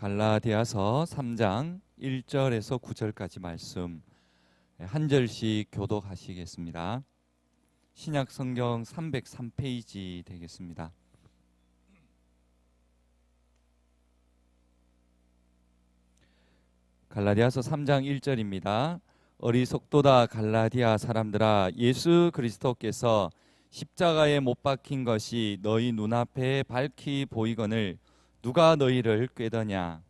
갈라디아서 3장 1절에서 9절까지 말씀 한 절씩 교독하시겠습니다. 신약 성경 303페이지 되겠습니다. 갈라디아서 3장 1절입니다. 어리석도다 갈라디아 사람들아, 예수 그리스도께서 십자가에 못 박힌 것이 너희 눈앞에 밝히 보이거늘 누가 너희를 꾀더냐.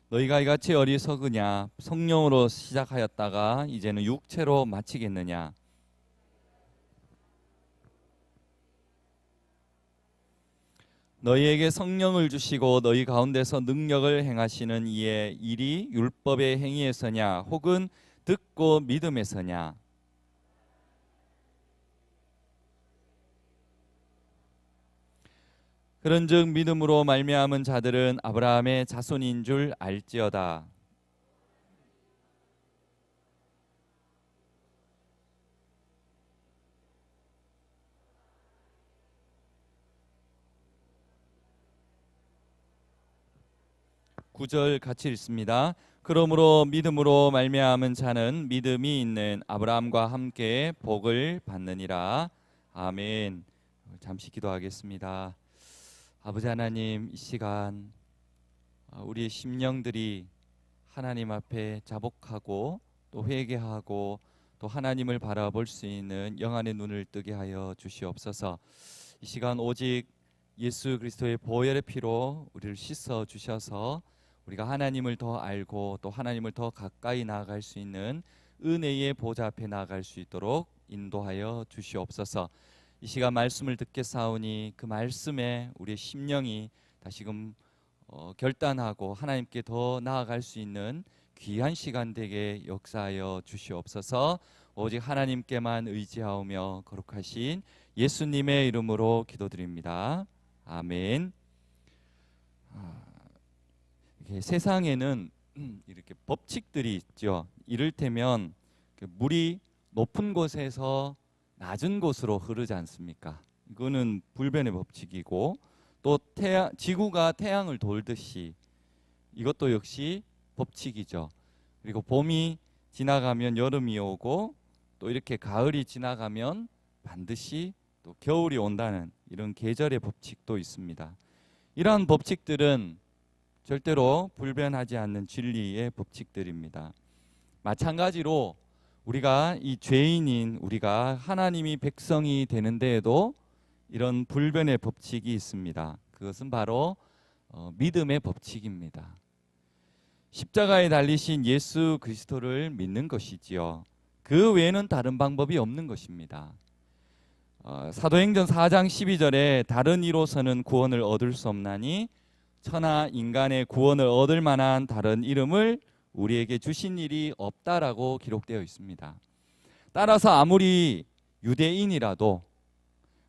너희가 이같이 어리석으냐. 성령으로 시작하였다가 이제는 육체로 마치겠느냐. 너희에게 성령을 주시고 너희 가운데서 능력을 행하시는 이의 일이 율법의 행위에서냐 혹은 듣고 믿음에서냐. 그런즉 믿음으로 말미암은 자들은 아브라함의 자손인 줄 알지어다. 구절 같이 읽습니다. 그러므로 믿음으로 말미암은 자는 믿음이 있는 아브라함과 함께 복을 받느니라. 아멘. 잠시 기도하겠습니다. 아버지 하나님, 이 시간 우리의 심령들이 하나님 앞에 자복하고 또 회개하고 또 하나님을 바라볼 수 있는 영안의 눈을 뜨게 하여 주시옵소서. 이 시간 오직 예수 그리스도의 보혈의 피로 우리를 씻어 주셔서 우리가 하나님을 더 알고 또 하나님을 더 가까이 나아갈 수 있는 은혜의 보좌 앞에 나아갈 수 있도록 인도하여 주시옵소서. 이 시간 말씀을 듣겠사오니 그 말씀에 우리의 심령이 다시금 결단하고 하나님께 더 나아갈 수 있는 귀한 시간 되게 역사하여 주시옵소서. 오직 하나님께만 의지하오며 거룩하신 예수님의 이름으로 기도드립니다. 아멘. 세상에는 이렇게 법칙들이 있죠. 이를테면 물이 높은 곳에서 낮은 곳으로 흐르지 않습니까? 이거는 불변의 법칙이고, 또 지구가 태양을 돌듯이 이것도 역시 법칙이죠. 그리고 봄이 지나가면 여름이 오고, 또 이렇게 가을이 지나가면 반드시 또 겨울이 온다는 이런 계절의 법칙도 있습니다. 이러한 법칙들은 절대로 불변하지 않는 진리의 법칙들입니다. 마찬가지로 우리가 이 죄인인 우리가 하나님이 백성이 되는 데에도 이런 불변의 법칙이 있습니다. 그것은 바로 믿음의 법칙입니다. 십자가에 달리신 예수 그리스도를 믿는 것이지요. 그 외에는 다른 방법이 없는 것입니다. 사도행전 4장 12절에 다른 이로서는 구원을 얻을 수 없나니 천하 인간의 구원을 얻을 만한 다른 이름을 우리에게 주신 일이 없다라고 기록되어 있습니다. 따라서 아무리 유대인이라도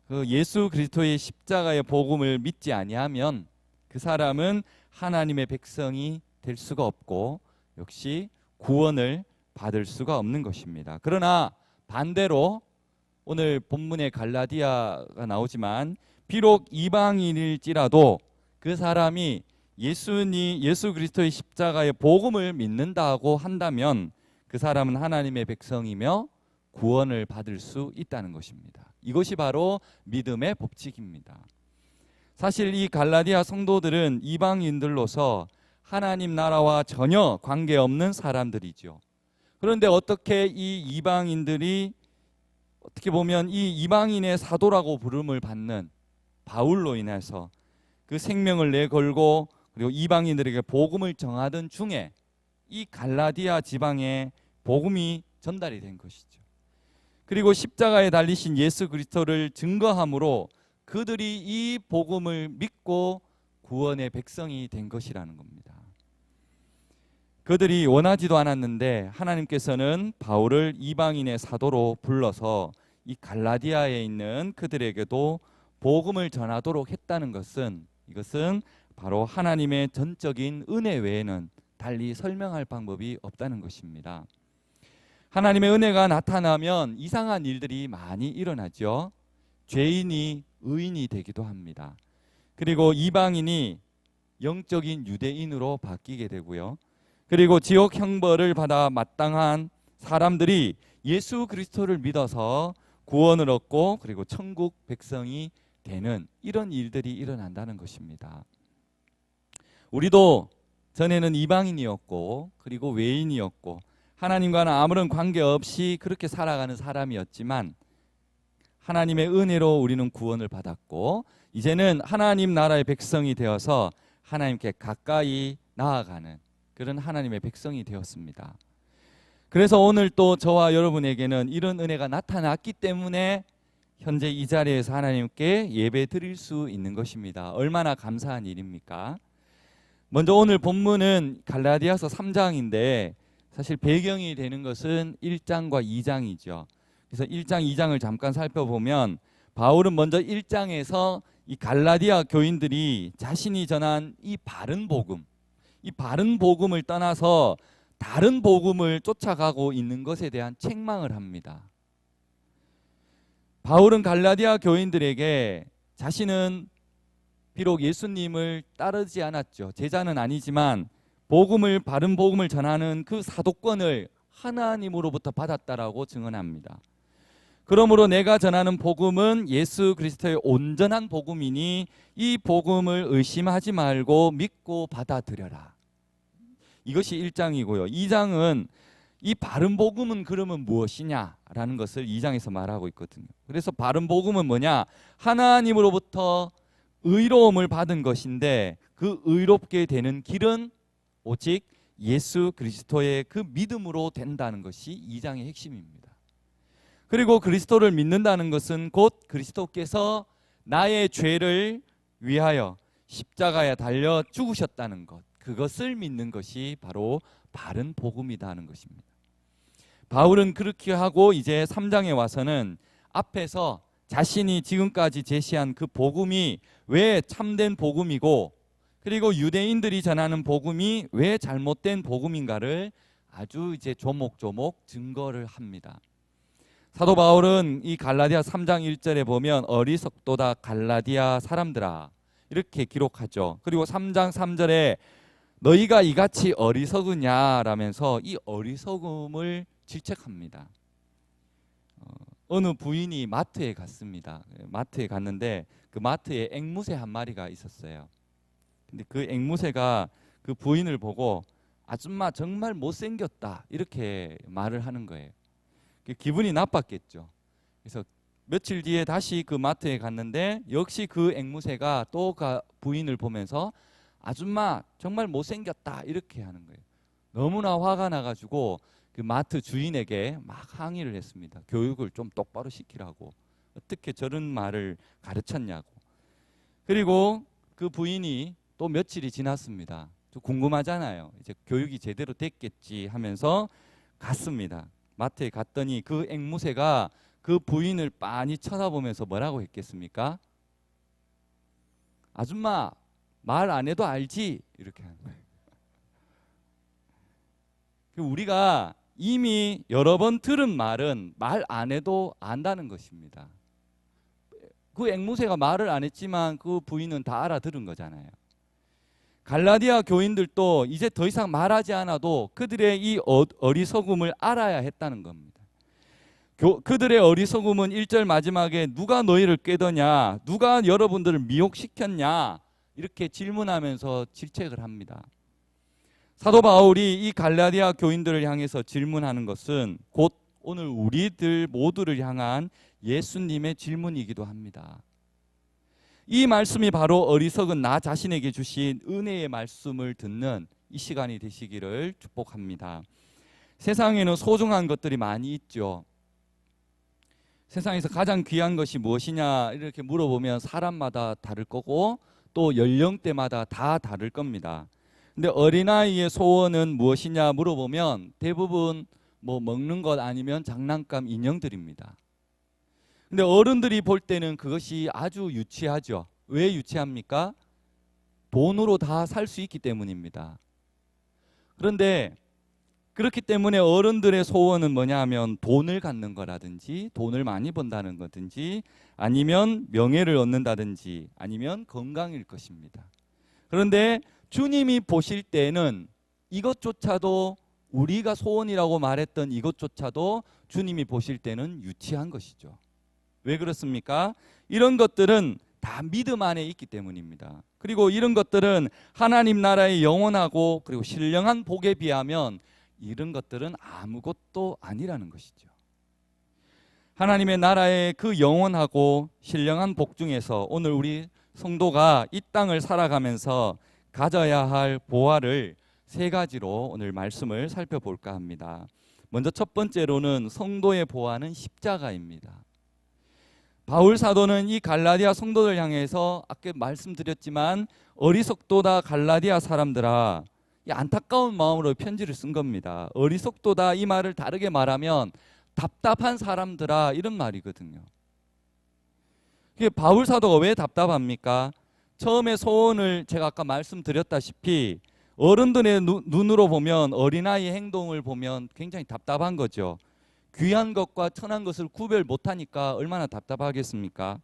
그 예수 그리스도의 십자가의 복음을 믿지 아니하면 그 사람은 하나님의 백성이 될 수가 없고 역시 구원을 받을 수가 없는 것입니다. 그러나 반대로 오늘 본문에 갈라디아가 나오지만 비록 이방인일지라도 그 사람이 예수 그리스도의 십자가의 복음을 믿는다고 한다면 그 사람은 하나님의 백성이며 구원을 받을 수 있다는 것입니다. 이것이 바로 믿음의 법칙입니다. 사실 이 갈라디아 성도들은 이방인들로서 하나님 나라와 전혀 관계없는 사람들이죠. 그런데 어떻게 이 이방인들이 어떻게 보면 이 이방인의 사도라고 부름을 받는 바울로 인해서 그 생명을 내걸고 그리고 이방인들에게 복음을 전하던 중에 이 갈라디아 지방에 복음이 전달이 된 것이죠. 그리고 십자가에 달리신 예수 그리스도를 증거함으로 그들이 이 복음을 믿고 구원의 백성이 된 것이라는 겁니다. 그들이 원하지도 않았는데 하나님께서는 바울을 이방인의 사도로 불러서 이 갈라디아에 있는 그들에게도 복음을 전하도록 했다는 것은 이것은 바로 하나님의 전적인 은혜 외에는 달리 설명할 방법이 없다는 것입니다. 하나님의 은혜가 나타나면 이상한 일들이 많이 일어나죠. 죄인이 의인이 되기도 합니다. 그리고 이방인이 영적인 유대인으로 바뀌게 되고요. 그리고 지옥 형벌을 받아 마땅한 사람들이 예수 그리스도를 믿어서 구원을 얻고 그리고 천국 백성이 되는 이런 일들이 일어난다는 것입니다. 우리도 전에는 이방인이었고 그리고 외인이었고 하나님과는 아무런 관계없이 그렇게 살아가는 사람이었지만 하나님의 은혜로 우리는 구원을 받았고 이제는 하나님 나라의 백성이 되어서 하나님께 가까이 나아가는 그런 하나님의 백성이 되었습니다. 그래서 오늘 또 저와 여러분에게는 이런 은혜가 나타났기 때문에 현재 이 자리에서 하나님께 예배 드릴 수 있는 것입니다. 얼마나 감사한 일입니까? 먼저 오늘 본문은 갈라디아서 3장인데 사실 배경이 되는 것은 1장과 2장이죠. 그래서 1장, 2장을 잠깐 살펴보면 바울은 먼저 1장에서 이 갈라디아 교인들이 자신이 전한 이 바른 복음, 이 바른 복음을 떠나서 다른 복음을 쫓아가고 있는 것에 대한 책망을 합니다. 바울은 갈라디아 교인들에게 자신은 비록 예수님을 따르지 않았죠. 제자는 아니지만 복음을 바른 복음을 전하는 그 사도권을 하나님으로부터 받았다라고 증언합니다. 그러므로 내가 전하는 복음은 예수 그리스도의 온전한 복음이니 이 복음을 의심하지 말고 믿고 받아들여라. 이것이 1장이고요. 2장은 이 바른 복음은 그러면 무엇이냐라는 것을 2장에서 말하고 있거든요. 그래서 바른 복음은 뭐냐? 하나님으로부터 의로움을 받은 것인데 그 의롭게 되는 길은 오직 예수 그리스도의 그 믿음으로 된다는 것이 2장의 핵심입니다. 그리고 그리스도를 믿는다는 것은 곧 그리스도께서 나의 죄를 위하여 십자가에 달려 죽으셨다는 것, 그것을 믿는 것이 바로 바른 복음이다 하는 것입니다. 바울은 그렇게 하고 이제 3장에 와서는 앞에서 자신이 지금까지 제시한 그 복음이 왜 참된 복음이고 그리고 유대인들이 전하는 복음이 왜 잘못된 복음인가를 아주 이제 조목조목 증거를 합니다. 사도 바울은 이 갈라디아 3장 1절에 보면 어리석도다 갈라디아 사람들아 이렇게 기록하죠. 그리고 3장 3절에 너희가 이같이 어리석으냐라면서 이 어리석음을 질책합니다. 어느 부인이 마트에 갔습니다. 마트에 갔는데 그 마트에 앵무새 한 마리가 있었어요. 근데 그 앵무새가 그 부인을 보고 아줌마 정말 못생겼다 이렇게 말을 하는 거예요. 기분이 나빴겠죠. 그래서 며칠 뒤에 다시 그 마트에 갔는데 역시 그 앵무새가 또 그 부인을 보면서 아줌마 정말 못생겼다 이렇게 하는 거예요. 너무나 화가 나가지고 그 마트 주인에게 막 항의를 했습니다. 교육을 좀 똑바로 시키라고. 어떻게 저런 말을 가르쳤냐고. 그리고 그 부인이 또 며칠이 지났습니다. 좀 궁금하잖아요. 이제 교육이 제대로 됐겠지 하면서 갔습니다. 마트에 갔더니 그 앵무새가 그 부인을 빤히 쳐다보면서 뭐라고 했겠습니까? 아줌마 말 안 해도 알지? 이렇게 하는 거예요. 우리가 이미 여러 번 들은 말은 말 안 해도 안다는 것입니다. 그 앵무새가 말을 안 했지만 그 부인은 다 알아들은 거잖아요. 갈라디아 교인들도 이제 더 이상 말하지 않아도 그들의 이 어리석음을 알아야 했다는 겁니다. 그들의 어리석음은 1절 마지막에 누가 너희를 꾀더냐, 누가 여러분들을 미혹시켰냐 이렇게 질문하면서 질책을 합니다. 사도 바울이 이 갈라디아 교인들을 향해서 질문하는 것은 곧 오늘 우리들 모두를 향한 예수님의 질문이기도 합니다. 이 말씀이 바로 어리석은 나 자신에게 주신 은혜의 말씀을 듣는 이 시간이 되시기를 축복합니다. 세상에는 소중한 것들이 많이 있죠. 세상에서 가장 귀한 것이 무엇이냐 이렇게 물어보면 사람마다 다를 거고 또 연령대마다 다 다를 겁니다. 근데 어린아이의 소원은 무엇이냐 물어보면 대부분 뭐 먹는 것 아니면 장난감 인형들입니다. 근데 어른들이 볼 때는 그것이 아주 유치하죠. 왜 유치합니까? 돈으로 다 살 수 있기 때문입니다. 그런데 그렇기 때문에 어른들의 소원은 뭐냐 하면 돈을 갖는 거라든지 돈을 많이 번다는 거든지 아니면 명예를 얻는다든지 아니면 건강일 것입니다. 그런데 주님이 보실 때는 이것조차도 우리가 소원이라고 말했던 이것조차도 주님이 보실 때는 유치한 것이죠. 왜 그렇습니까? 이런 것들은 다 믿음 안에 있기 때문입니다. 그리고 이런 것들은 하나님 나라의 영원하고 그리고 신령한 복에 비하면 이런 것들은 아무것도 아니라는 것이죠. 하나님의 나라의 그 영원하고 신령한 복 중에서 오늘 우리 성도가 이 땅을 살아가면서 가져야 할 보화를 세 가지로 오늘 말씀을 살펴볼까 합니다. 먼저 첫 번째로는 성도의 보화는 십자가입니다. 바울 사도는 이 갈라디아 성도들 향해서 아까 말씀드렸지만 어리석도다 갈라디아 사람들아, 이 안타까운 마음으로 편지를 쓴 겁니다. 어리석도다 이 말을 다르게 말하면 답답한 사람들아 이런 말이거든요. 바울 사도가 왜 답답합니까? 처음에 소원을 제가 아까 말씀드렸다시피 어른들의 눈으로 보면 어린아이의 행동을 보면 굉장히 답답한 거죠. 귀한 것과 천한 것을 구별 못하니까 얼마나 답답하겠습니까?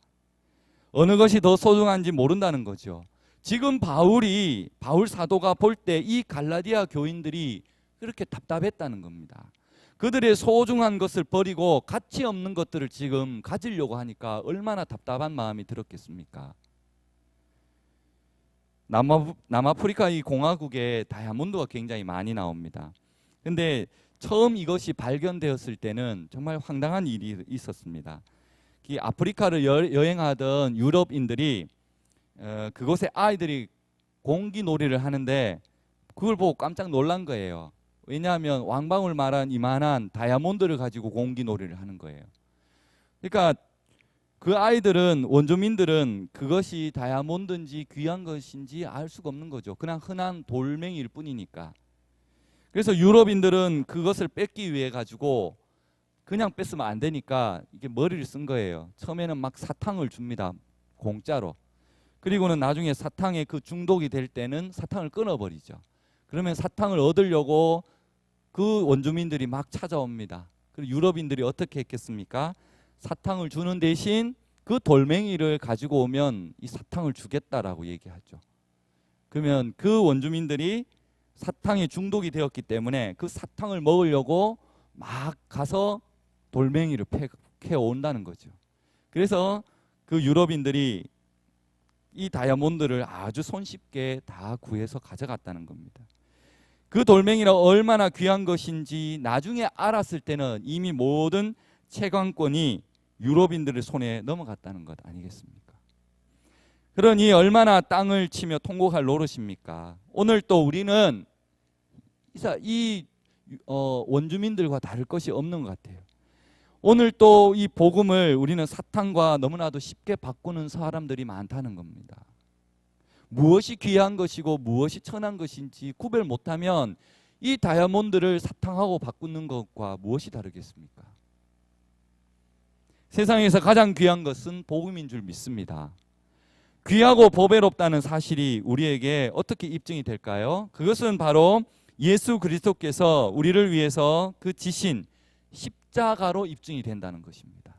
어느 것이 더 소중한지 모른다는 거죠. 지금 바울 사도가 볼 때 이 갈라디아 교인들이 그렇게 답답했다는 겁니다. 그들의 소중한 것을 버리고 가치 없는 것들을 지금 가지려고 하니까 얼마나 답답한 마음이 들었겠습니까? 남아프리카 이 공화국에 다이아몬드가 굉장히 많이 나옵니다. 근데 처음 이것이 발견되었을 때는 정말 황당한 일이 있었습니다. 이 아프리카를 여행하던 유럽인들이 그곳에 아이들이 공기놀이를 하는데 그걸 보고 깜짝 놀란 거예요. 왜냐하면 왕방울만한 이만한 다이아몬드를 가지고 공기놀이를 하는 거예요. 그러니까 그 아이들은, 원주민들은 그것이 다이아몬드인지 귀한 것인지 알 수가 없는 거죠. 그냥 흔한 돌멩이일 뿐이니까. 그래서 유럽인들은 그것을 뺏기 위해 가지고 그냥 뺏으면 안 되니까 이게 머리를 쓴 거예요. 처음에는 막 사탕을 줍니다. 공짜로. 그리고는 나중에 사탕에 그 중독이 될 때는 사탕을 끊어버리죠. 그러면 사탕을 얻으려고 그 원주민들이 막 찾아옵니다. 그리고 유럽인들이 어떻게 했겠습니까? 사탕을 주는 대신 그 돌멩이를 가지고 오면 이 사탕을 주겠다라고 얘기하죠. 그러면 그 원주민들이 사탕에 중독이 되었기 때문에 그 사탕을 먹으려고 막 가서 돌멩이를 캐온다는 거죠. 그래서 그 유럽인들이 이 다이아몬드를 아주 손쉽게 다 구해서 가져갔다는 겁니다. 그 돌멩이가 얼마나 귀한 것인지 나중에 알았을 때는 이미 모든 채광권이 유럽인들의 손에 넘어갔다는 것 아니겠습니까? 그러니 얼마나 땅을 치며 통곡할 노릇입니까? 오늘 또 우리는 이 원주민들과 다를 것이 없는 것 같아요. 오늘 또 이 복음을 우리는 사탕과 너무나도 쉽게 바꾸는 사람들이 많다는 겁니다. 무엇이 귀한 것이고 무엇이 천한 것인지 구별 못하면 이 다이아몬드를 사탕하고 바꾸는 것과 무엇이 다르겠습니까? 세상에서 가장 귀한 것은 복음인 줄 믿습니다. 귀하고 보배롭다는 사실이 우리에게 어떻게 입증이 될까요? 그것은 바로 예수 그리스도께서 우리를 위해서 그 지신 십자가로 입증이 된다는 것입니다.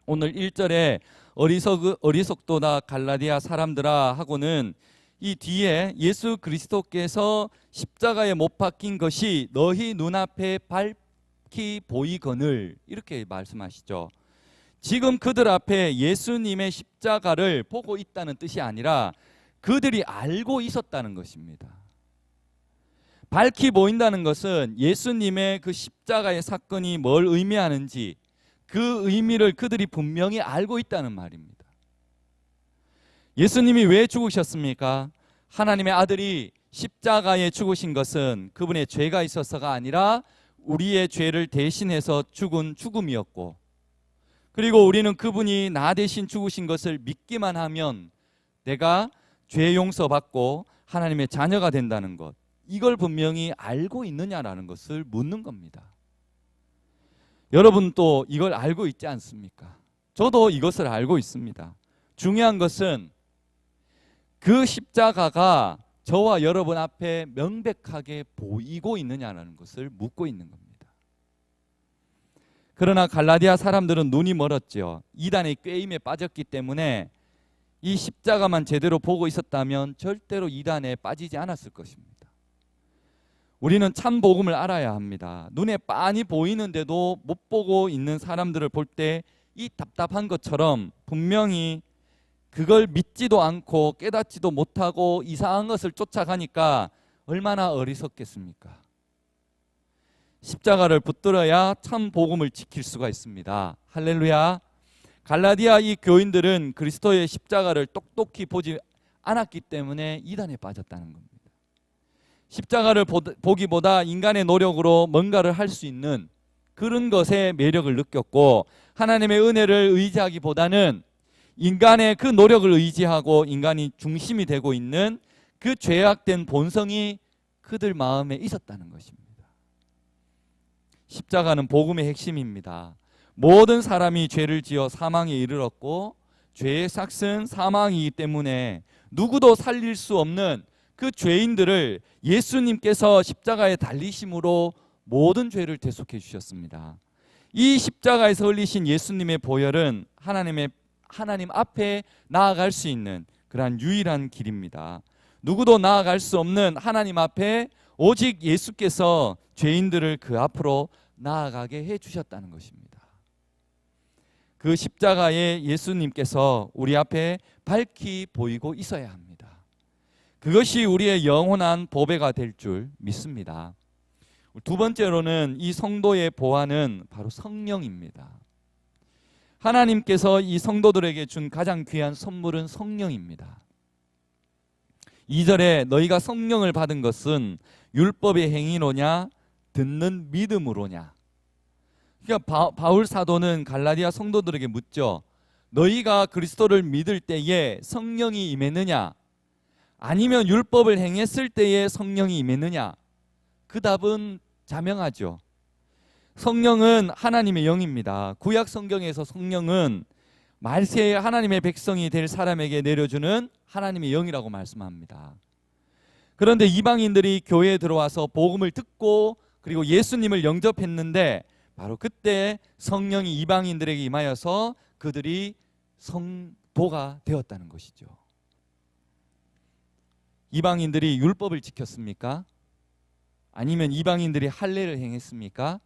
오늘 1절에 어리석도다 갈라디아 사람들아 하고는 이 뒤에 예수 그리스도께서 십자가에 못 박힌 것이 너희 눈앞에 밝히 보이거늘 이렇게 말씀하시죠. 지금 그들 앞에 예수님의 십자가를 보고 있다는 뜻이 아니라 그들이 알고 있었다는 것입니다. 밝히 보인다는 것은 예수님의 그 십자가의 사건이 뭘 의미하는지 그 의미를 그들이 분명히 알고 있다는 말입니다. 예수님이 왜 죽으셨습니까? 하나님의 아들이 십자가에 죽으신 것은 그분의 죄가 있어서가 아니라 우리의 죄를 대신해서 죽은 죽음이었고, 그리고 우리는 그분이 나 대신 죽으신 것을 믿기만 하면 내가 죄 용서받고 하나님의 자녀가 된다는 것, 이걸 분명히 알고 있느냐라는 것을 묻는 겁니다. 여러분 또 이걸 알고 있지 않습니까? 저도 이것을 알고 있습니다. 중요한 것은 그 십자가가 저와 여러분 앞에 명백하게 보이고 있느냐라는 것을 묻고 있는 겁니다. 그러나 갈라디아 사람들은 눈이 멀었죠. 이단의 꾀임에 빠졌기 때문에 이 십자가만 제대로 보고 있었다면 절대로 이단에 빠지지 않았을 것입니다. 우리는 참 복음을 알아야 합니다. 눈에 빤히 보이는데도 못 보고 있는 사람들을 볼 때 이 답답한 것처럼 분명히 그걸 믿지도 않고 깨닫지도 못하고 이상한 것을 쫓아가니까 얼마나 어리석겠습니까? 십자가를 붙들어야 참 복음을 지킬 수가 있습니다. 할렐루야. 갈라디아 이 교인들은 그리스도의 십자가를 똑똑히 보지 않았기 때문에 이단에 빠졌다는 겁니다. 십자가를 보기보다 인간의 노력으로 뭔가를 할 수 있는 그런 것에 매력을 느꼈고, 하나님의 은혜를 의지하기보다는 인간의 그 노력을 의지하고 인간이 중심이 되고 있는 그 죄악된 본성이 그들 마음에 있었다는 것입니다. 십자가는 복음의 핵심입니다. 모든 사람이 죄를 지어 사망에 이르렀고 죄의 삭은 사망이기 때문에 누구도 살릴 수 없는 그 죄인들을 예수님께서 십자가에 달리심으로 모든 죄를 대속해 주셨습니다. 이 십자가에서 흘리신 예수님의 보혈은 하나님 앞에 나아갈 수 있는 그러한 유일한 길입니다. 누구도 나아갈 수 없는 하나님 앞에 오직 예수께서 죄인들을 그 앞으로 나아가게 해 주셨다는 것입니다. 그 십자가에 예수님께서 우리 앞에 밝히 보이고 있어야 합니다. 그것이 우리의 영원한 보배가 될 줄 믿습니다. 두 번째로는 이 성도의 보화는 바로 성령입니다. 하나님께서 이 성도들에게 준 가장 귀한 선물은 성령입니다. 2절에 너희가 성령을 받은 것은 율법의 행위로냐 듣는 믿음으로냐. 그러니까 바울 사도는 갈라디아 성도들에게 묻죠. 너희가 그리스도를 믿을 때에 성령이 임했느냐, 아니면 율법을 행했을 때에 성령이 임했느냐. 그 답은 자명하죠. 성령은 하나님의 영입니다. 구약 성경에서 성령은 말세에 하나님의 백성이 될 사람에게 내려주는 하나님의 영이라고 말씀합니다. 그런데 이방인들이 교회에 들어와서 복음을 듣고 그리고 예수님을 영접했는데 바로 그때 성령이 이방인들에게 임하여서 그들이 성도가 되었다는 것이죠. 이방인들이 율법을 지켰습니까? 아니면 이방인들이 할례를 행했습니까?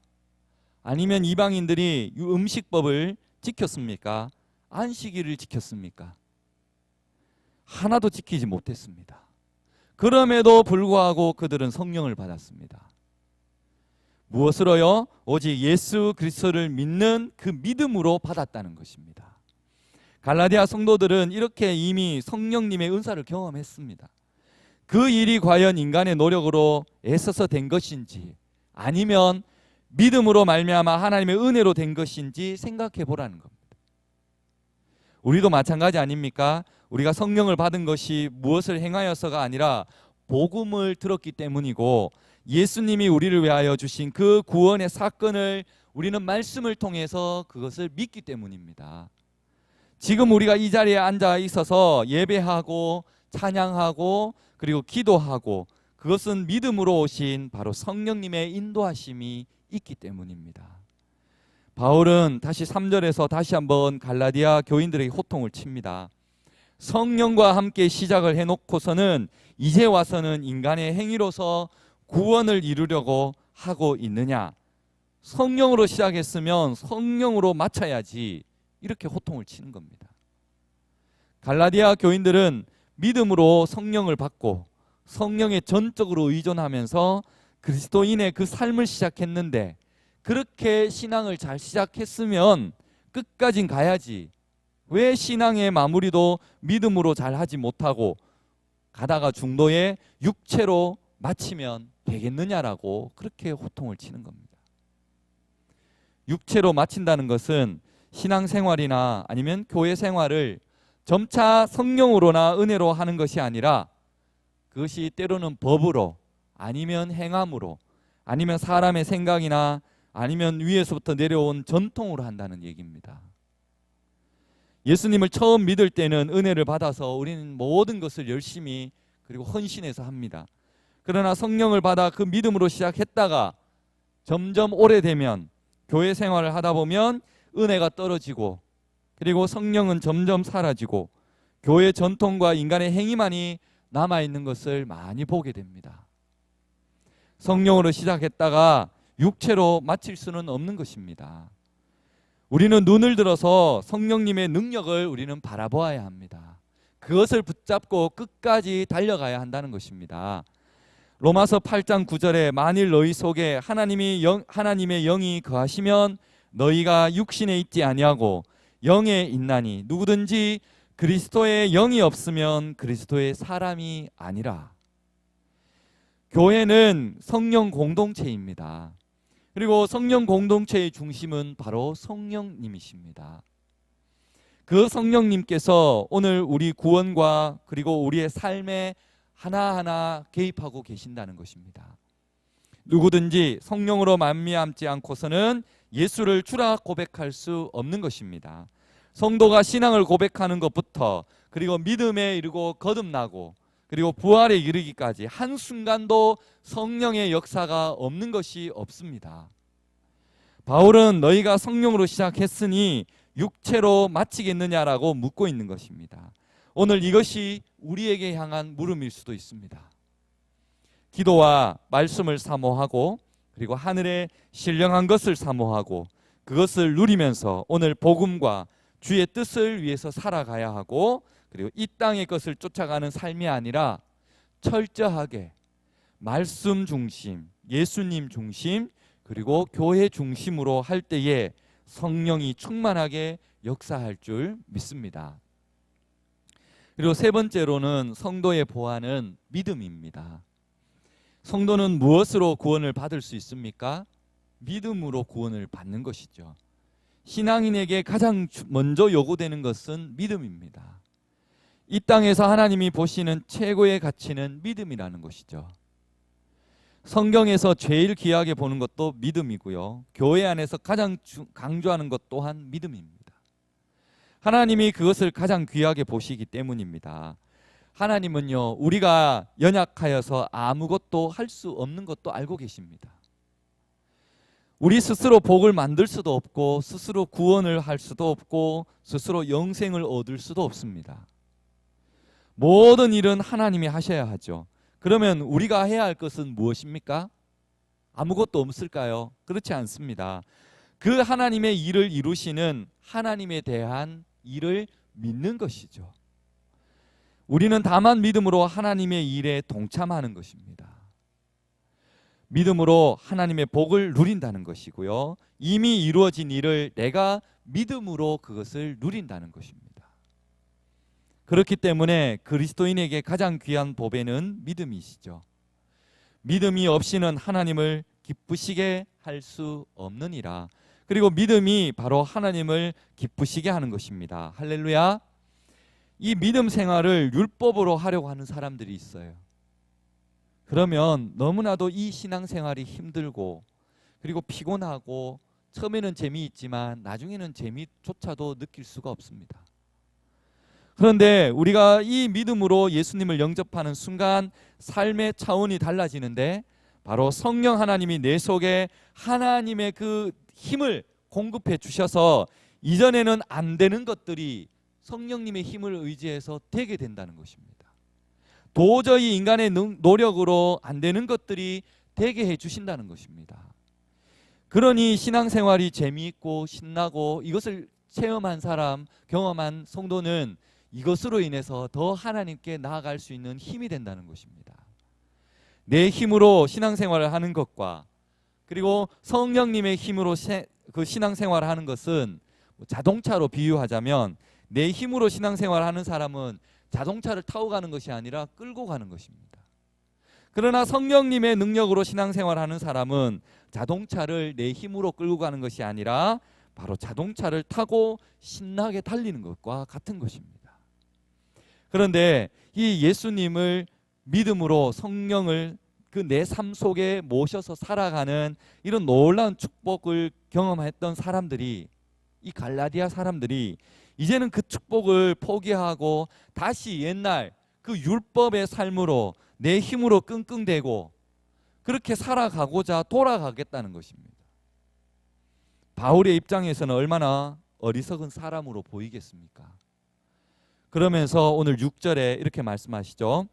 아니면 이방인들이 음식법을 지켰습니까? 안식일을 지켰습니까? 하나도 지키지 못했습니다. 그럼에도 불구하고 그들은 성령을 받았습니다. 무엇으로요? 오직 예수 그리스도를 믿는 그 믿음으로 받았다는 것입니다. 갈라디아 성도들은 이렇게 이미 성령님의 은사를 경험했습니다. 그 일이 과연 인간의 노력으로 애써서 된 것인지 아니면 믿음으로 말미암아 하나님의 은혜로 된 것인지 생각해 보라는 겁니다. 우리도 마찬가지 아닙니까? 우리가 성령을 받은 것이 무엇을 행하여서가 아니라 복음을 들었기 때문이고, 예수님이 우리를 위하여 주신 그 구원의 사건을 우리는 말씀을 통해서 그것을 믿기 때문입니다. 지금 우리가 이 자리에 앉아 있어서 예배하고 찬양하고 그리고 기도하고, 그것은 믿음으로 오신 바로 성령님의 인도하심이 있기 때문입니다. 바울은 다시 3절에서 다시 한번 갈라디아 교인들에게 호통을 칩니다. 성령과 함께 시작을 해놓고서는 이제 와서는 인간의 행위로서 구원을 이루려고 하고 있느냐. 성령으로 시작했으면 성령으로 마쳐야지. 이렇게 호통을 치는 겁니다. 갈라디아 교인들은 믿음으로 성령을 받고 성령에 전적으로 의존하면서 그리스도인의 그 삶을 시작했는데, 그렇게 신앙을 잘 시작했으면 끝까진 가야지 왜 신앙의 마무리도 믿음으로 잘 하지 못하고 가다가 중도에 육체로 마치면 되겠느냐라고 그렇게 호통을 치는 겁니다. 육체로 마친다는 것은 신앙생활이나 아니면 교회 생활을 점차 성령으로나 은혜로 하는 것이 아니라 그것이 때로는 법으로 아니면 행함으로 아니면 사람의 생각이나 아니면 위에서부터 내려온 전통으로 한다는 얘기입니다. 예수님을 처음 믿을 때는 은혜를 받아서 우리는 모든 것을 열심히 그리고 헌신해서 합니다. 그러나 성령을 받아 그 믿음으로 시작했다가 점점 오래되면 교회 생활을 하다 보면 은혜가 떨어지고 그리고 성령은 점점 사라지고 교회 전통과 인간의 행위만이 남아있는 것을 많이 보게 됩니다. 성령으로 시작했다가 육체로 마칠 수는 없는 것입니다. 우리는 눈을 들어서 성령님의 능력을 우리는 바라보아야 합니다. 그것을 붙잡고 끝까지 달려가야 한다는 것입니다. 로마서 8장 9절에 만일 너희 속에 하나님의 영이 거하시면 너희가 육신에 있지 아니하고 영에 있나니 누구든지 그리스도의 영이 없으면 그리스도의 사람이 아니라. 교회는 성령 공동체입니다. 그리고 성령 공동체의 중심은 바로 성령님이십니다. 그 성령님께서 오늘 우리 구원과 그리고 우리의 삶에 하나하나 개입하고 계신다는 것입니다. 누구든지 성령으로 말미암지 않고서는 예수를 주라 고백할 수 없는 것입니다. 성도가 신앙을 고백하는 것부터 그리고 믿음에 이르고 거듭나고 그리고 부활에 이르기까지 한순간도 성령의 역사가 없는 것이 없습니다. 바울은 너희가 성령으로 시작했으니 육체로 마치겠느냐라고 묻고 있는 것입니다. 오늘 이것이 우리에게 향한 물음일 수도 있습니다. 기도와 말씀을 사모하고 그리고 하늘에 신령한 것을 사모하고 그것을 누리면서 오늘 복음과 주의 뜻을 위해서 살아가야 하고 그리고 이 땅의 것을 쫓아가는 삶이 아니라 철저하게 말씀 중심, 예수님 중심 그리고 교회 중심으로 할 때에 성령이 충만하게 역사할 줄 믿습니다. 그리고 세 번째로는 성도의 보안은 믿음입니다. 성도는 무엇으로 구원을 받을 수 있습니까? 믿음으로 구원을 받는 것이죠. 신앙인에게 가장 먼저 요구되는 것은 믿음입니다. 이 땅에서 하나님이 보시는 최고의 가치는 믿음이라는 것이죠. 성경에서 제일 귀하게 보는 것도 믿음이고요. 교회 안에서 가장 강조하는 것 또한 믿음입니다. 하나님이 그것을 가장 귀하게 보시기 때문입니다. 하나님은요, 우리가 연약하여서 아무것도 할 수 없는 것도 알고 계십니다. 우리 스스로 복을 만들 수도 없고 스스로 구원을 할 수도 없고 스스로 영생을 얻을 수도 없습니다. 모든 일은 하나님이 하셔야 하죠. 그러면 우리가 해야 할 것은 무엇입니까? 아무것도 없을까요? 그렇지 않습니다. 그 하나님의 일을 이루시는 하나님에 대한 일을 믿는 것이죠. 우리는 다만 믿음으로 하나님의 일에 동참하는 것입니다. 믿음으로 하나님의 복을 누린다는 것이고요. 이미 이루어진 일을 내가 믿음으로 그것을 누린다는 것입니다. 그렇기 때문에 그리스도인에게 가장 귀한 보배는 믿음이시죠. 믿음이 없이는 하나님을 기쁘시게 할 수 없느니라. 그리고 믿음이 바로 하나님을 기쁘시게 하는 것입니다. 할렐루야. 이 믿음 생활을 율법으로 하려고 하는 사람들이 있어요. 그러면 너무나도 이 신앙생활이 힘들고 그리고 피곤하고 처음에는 재미있지만 나중에는 재미조차도 느낄 수가 없습니다. 그런데 우리가 이 믿음으로 예수님을 영접하는 순간 삶의 차원이 달라지는데 바로 성령 하나님이 내 속에 하나님의 그 힘을 공급해 주셔서 이전에는 안 되는 것들이 성령님의 힘을 의지해서 되게 된다는 것입니다. 도저히 인간의 노력으로 안 되는 것들이 되게 해 주신다는 것입니다. 그러니 신앙생활이 재미있고 신나고 이것을 체험한 사람, 경험한 성도는 이것으로 인해서 더 하나님께 나아갈 수 있는 힘이 된다는 것입니다. 내 힘으로 신앙생활을 하는 것과 그리고 성령님의 힘으로 그 신앙생활을 하는 것은 자동차로 비유하자면 내 힘으로 신앙생활을 하는 사람은 자동차를 타고 가는 것이 아니라 끌고 가는 것입니다. 그러나 성령님의 능력으로 신앙생활을 하는 사람은 자동차를 내 힘으로 끌고 가는 것이 아니라 바로 자동차를 타고 신나게 달리는 것과 같은 것입니다. 그런데 이 예수님을 믿음으로 성령을 그 내 삶 속에 모셔서 살아가는 이런 놀라운 축복을 경험했던 사람들이, 이 갈라디아 사람들이 이제는 그 축복을 포기하고 다시 옛날 그 율법의 삶으로 내 힘으로 끙끙대고 그렇게 살아가고자 돌아가겠다는 것입니다. 바울의 입장에서는 얼마나 어리석은 사람으로 보이겠습니까? 그러면서 오늘 6절에 이렇게 말씀하시죠.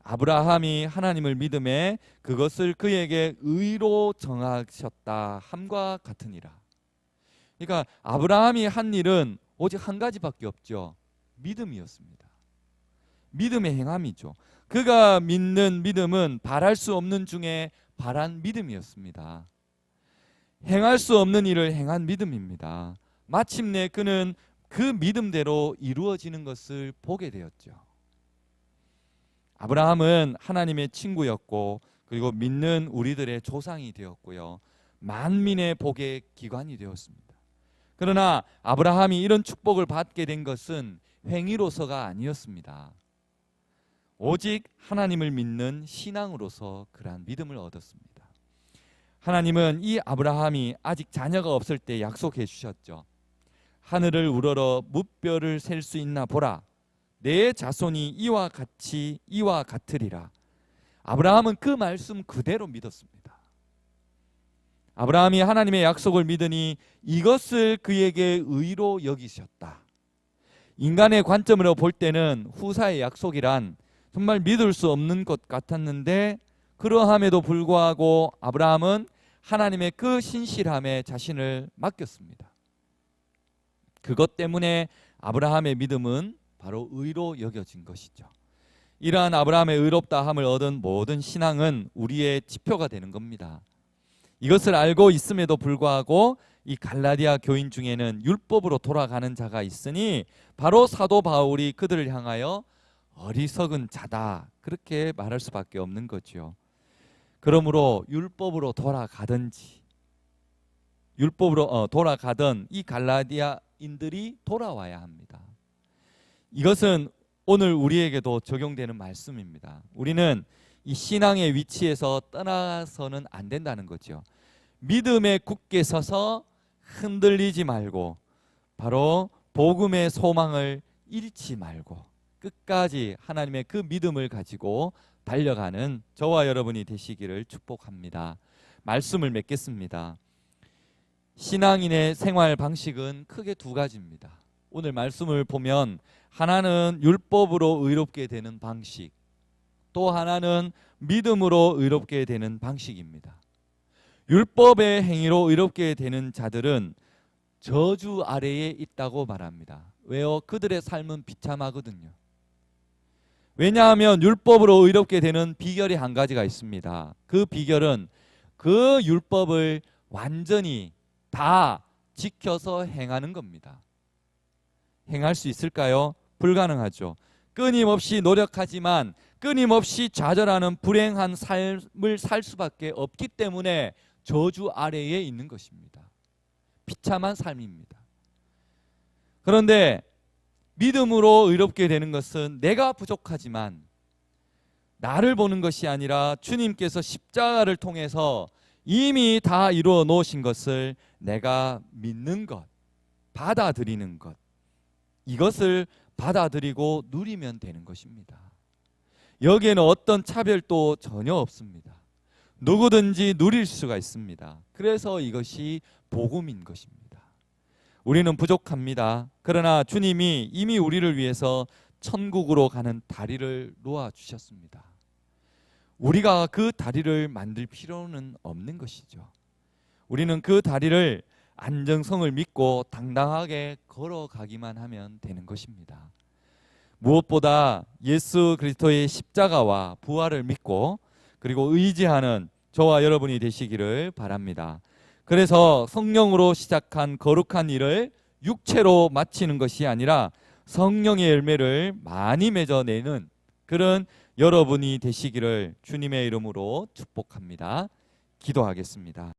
아브라함이 하나님을 믿음에 그것을 그에게 의로 정하셨다 함과 같으니라. 그러니까 아브라함이 한 일은 오직 한 가지밖에 없죠. 믿음이었습니다. 믿음의 행함이죠. 그가 믿는 믿음은 바랄 수 없는 중에 바란 믿음이었습니다. 행할 수 없는 일을 행한 믿음입니다. 마침내 그는 그 믿음대로 이루어지는 것을 보게 되었죠. 아브라함은 하나님의 친구였고 그리고 믿는 우리들의 조상이 되었고요. 만민의 복의 기관이 되었습니다. 그러나 아브라함이 이런 축복을 받게 된 것은 행위로서가 아니었습니다. 오직 하나님을 믿는 신앙으로서 그러한 믿음을 얻었습니다. 하나님은 이 아브라함이 아직 자녀가 없을 때 약속해 주셨죠. 하늘을 우러러 무뼈를 셀 수 있나 보라. 내 자손이 이와 같으리라. 아브라함은 그 말씀 그대로 믿었습니다. 아브라함이 하나님의 약속을 믿으니 이것을 그에게 의로 여기셨다. 인간의 관점으로 볼 때는 후사의 약속이란 정말 믿을 수 없는 것 같았는데 그러함에도 불구하고 아브라함은 하나님의 그 신실함에 자신을 맡겼습니다. 그것 때문에 아브라함의 믿음은 바로 의로 여겨진 것이죠. 이러한 아브라함의 의롭다함을 얻은 모든 신앙은 우리의 지표가 되는 겁니다. 이것을 알고 있음에도 불구하고 이 갈라디아 교인 중에는 율법으로 돌아가는 자가 있으니 바로 사도 바울이 그들을 향하여 어리석은 자다 그렇게 말할 수밖에 없는 거죠. 그러므로 율법으로 돌아가든지 율법으로 돌아가던 이 갈라디아인들이 돌아와야 합니다. 이것은 오늘 우리에게도 적용되는 말씀입니다. 우리는 이 신앙의 위치에서 떠나서는 안 된다는 거죠. 믿음에 굳게 서서 흔들리지 말고 바로 복음의 소망을 잃지 말고 끝까지 하나님의 그 믿음을 가지고 달려가는 저와 여러분이 되시기를 축복합니다. 말씀을 맺겠습니다. 신앙인의 생활 방식은 크게 두 가지입니다. 오늘 말씀을 보면 하나는 율법으로 의롭게 되는 방식, 또 하나는 믿음으로 의롭게 되는 방식입니다. 율법의 행위로 의롭게 되는 자들은 저주 아래에 있다고 말합니다. 왜요? 그들의 삶은 비참하거든요. 왜냐하면 율법으로 의롭게 되는 비결이 한 가지가 있습니다. 그 비결은 그 율법을 완전히 다 지켜서 행하는 겁니다. 행할 수 있을까요? 불가능하죠. 끊임없이 노력하지만 끊임없이 좌절하는 불행한 삶을 살 수밖에 없기 때문에 저주 아래에 있는 것입니다. 비참한 삶입니다. 그런데 믿음으로 의롭게 되는 것은 내가 부족하지만 나를 보는 것이 아니라 주님께서 십자가를 통해서 이미 다 이루어 놓으신 것을 내가 믿는 것, 받아들이는 것, 이것을 받아들이고 누리면 되는 것입니다. 여기에는 어떤 차별도 전혀 없습니다. 누구든지 누릴 수가 있습니다. 그래서 이것이 복음인 것입니다. 우리는 부족합니다. 그러나 주님이 이미 우리를 위해서 천국으로 가는 다리를 놓아 주셨습니다. 우리가 그 다리를 만들 필요는 없는 것이죠. 우리는 그 다리를 안정성을 믿고 당당하게 걸어가기만 하면 되는 것입니다. 무엇보다 예수 그리스도의 십자가와 부활을 믿고 그리고 의지하는 저와 여러분이 되시기를 바랍니다. 그래서 성령으로 시작한 거룩한 일을 육체로 마치는 것이 아니라 성령의 열매를 많이 맺어내는 그런 여러분이 되시기를 주님의 이름으로 축복합니다. 기도하겠습니다.